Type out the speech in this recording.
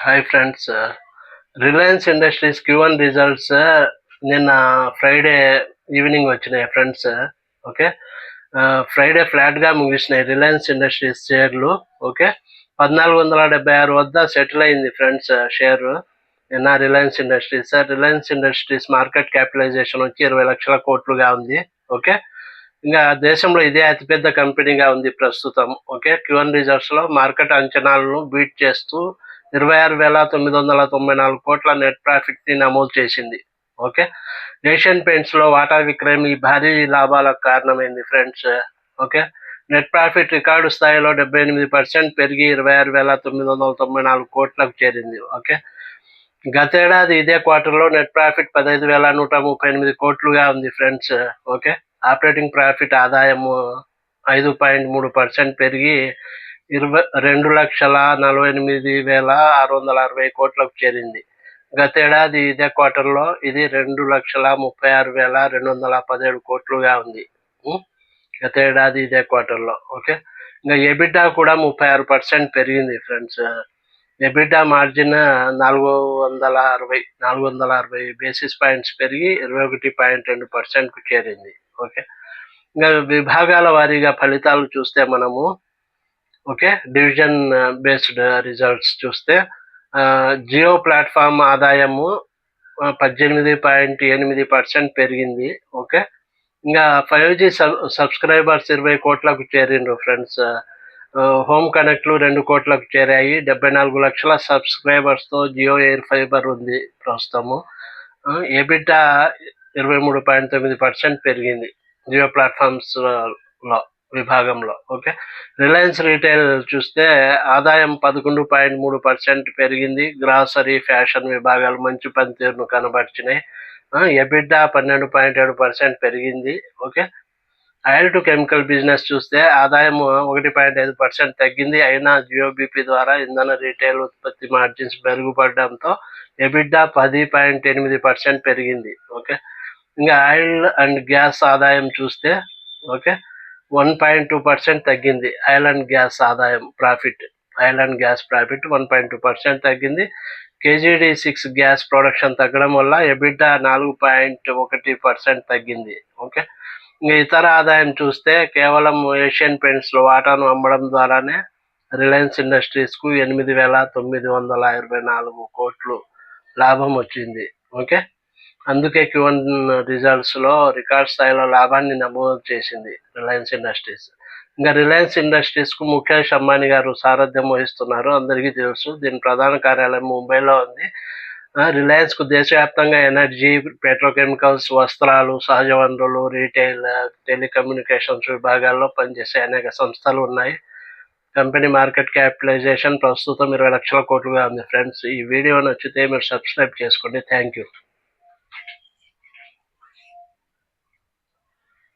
Hi friends. Reliance industries Q1 results నిన్న Friday evening వచ్చినాయి friends. Okay. Friday ఫ్లాట్గా ముగిసినాయి Reliance industries షేర్లు. Okay. 1476 వద్ద సెటిల్ అయింది ఫ్రెండ్స్ షేరు నిన్న రిలయన్స్ ఇండస్ట్రీస్ మార్కెట్ క్యాపిటలైజేషన్ వచ్చి 20 లక్షల కోట్లుగా ఉంది. ఓకే. ఇంకా దేశంలో ఇదే అతిపెద్ద కంపెనీగా ఉంది ప్రస్తుతం. ఓకే. Q1 రిజల్ట్స్లో మార్కెట్ అంచనాలను బీట్ చేస్తూ 26,994 కోట్ల నెట్ ప్రాఫిట్ని నమోదు చేసింది. ఓకే. ఏషియన్ పెయింట్స్లో వాటా విక్రయం ఈ భారీ లాభాలకు కారణమైంది friends. Okay. Net profit record స్థాయిలో 78% పెరిగి 26,994 కోట్లకు చేరింది. ఓకే. గతేడాది ఇదే క్వార్టర్లో నెట్ ప్రాఫిట్ 15,138 కోట్లుగా ఉంది ఫ్రెండ్స్. ఓకే. ఆపరేటింగ్ ప్రాఫిట్ ఆదాయము 5.3% పెరిగి 2,48,660 కోట్లకు చేరింది. గతేడాది ఇదే క్వార్టర్లో ఇది 2,36,217 కోట్లుగా ఉంది. గతేడాది ఇదే క్వార్టర్లో. ఓకే. ఇంకా ఎబిటా కూడా 36% పెరిగింది friends. EBITDA margin 460 basis points పెరిగి 21.2%కు చేరింది. ఓకే. ఇంకా విభాగాల వారీగా ఫలితాలు చూస్తే మనము ఓకే డివిజన్ బేస్డ్ రిజల్ట్స్ చూస్తే జియో ప్లాట్ఫామ్ ఆదాయము 18.8% పెరిగింది. ఓకే. ఇంకా 5G సబ్స్క్రైబర్స్ 20 కోట్లకు చేరిండ్రు ఫ్రెండ్స్. హోమ్ కనెక్ట్లు 2 కోట్లకు చేరాయి. 74 లక్షల సబ్స్క్రైబర్స్తో జియో ఎయిర్ ఫైబర్ ఉంది ప్రస్తుతము. ఎబిటా 23.9% పెరిగింది జియో ప్లాట్ఫామ్స్లో విభాగంలో. ఓకే. రిలయన్స్ రీటైల్ చూస్తే ఆదాయం 11.3% పెరిగింది. గ్రాసరీ, ఫ్యాషన్ విభాగాలు మంచి పనితీరును కనబరిచినాయి. ఎబిటా 12.7% పెరిగింది. Okay. Oil to chemical business చూస్తే ఆదాయం 1.5% తగ్గింది. అయినా జియోబిపి ద్వారా ఇంధన రీటైల్ ఉత్పత్తి మార్జిన్స్ మెరుగుపడడంతో ఎబిటా 10.8% పెరిగింది. ఓకే. ఇంకా ఆయిల్ అండ్ గ్యాస్ ఆదాయం చూస్తే ఓకే 1.2% తగ్గింది. ఆయిల్ అండ్ గ్యాస్ ప్రాఫిట్ 1.2% తగ్గింది. KGD6 గ్యాస్ ప్రొడక్షన్ తగ్గడం వల్ల ఎబిటా 4.1% తగ్గింది. ఓకే. ఇతర ఆదాయం చూస్తే కేవలం ఏషియన్ పెయింట్స్లో వాటాను అమ్మడం ద్వారానే రిలయన్స్ ఇండస్ట్రీస్కు 8,924 కోట్లు లాభం వచ్చింది. ఓకే. అందుకే Q1 రిజల్ట్స్లో రికార్డ్ స్థాయిలో లాభాన్ని నమోదు చేసింది రిలయన్స్ ఇండస్ట్రీస్. ఇంకా రిలయన్స్ ఇండస్ట్రీస్కు ముఖేష్ అంబానీ గారు సారథ్యం వహిస్తున్నారు, అందరికీ తెలుసు. దీని ప్రధాన కార్యాలయం ముంబైలో ఉంది. రిలయన్స్కు దేశవ్యాప్తంగా ఎనర్జీ, పెట్రోకెమికల్స్, వస్త్రాలు, సహజ వనరులు, రీటైల్, టెలికమ్యూనికేషన్స్ విభాగాల్లో పనిచేసే అనేక సంస్థలు ఉన్నాయి. కంపెనీ మార్కెట్ క్యాపిటలైజేషన్ ప్రస్తుతం 20 లక్షల కోట్లుగా ఉంది ఫ్రెండ్స్. ఈ వీడియో నచ్చితే మీరు సబ్స్క్రైబ్ చేసుకోండి. Thank you.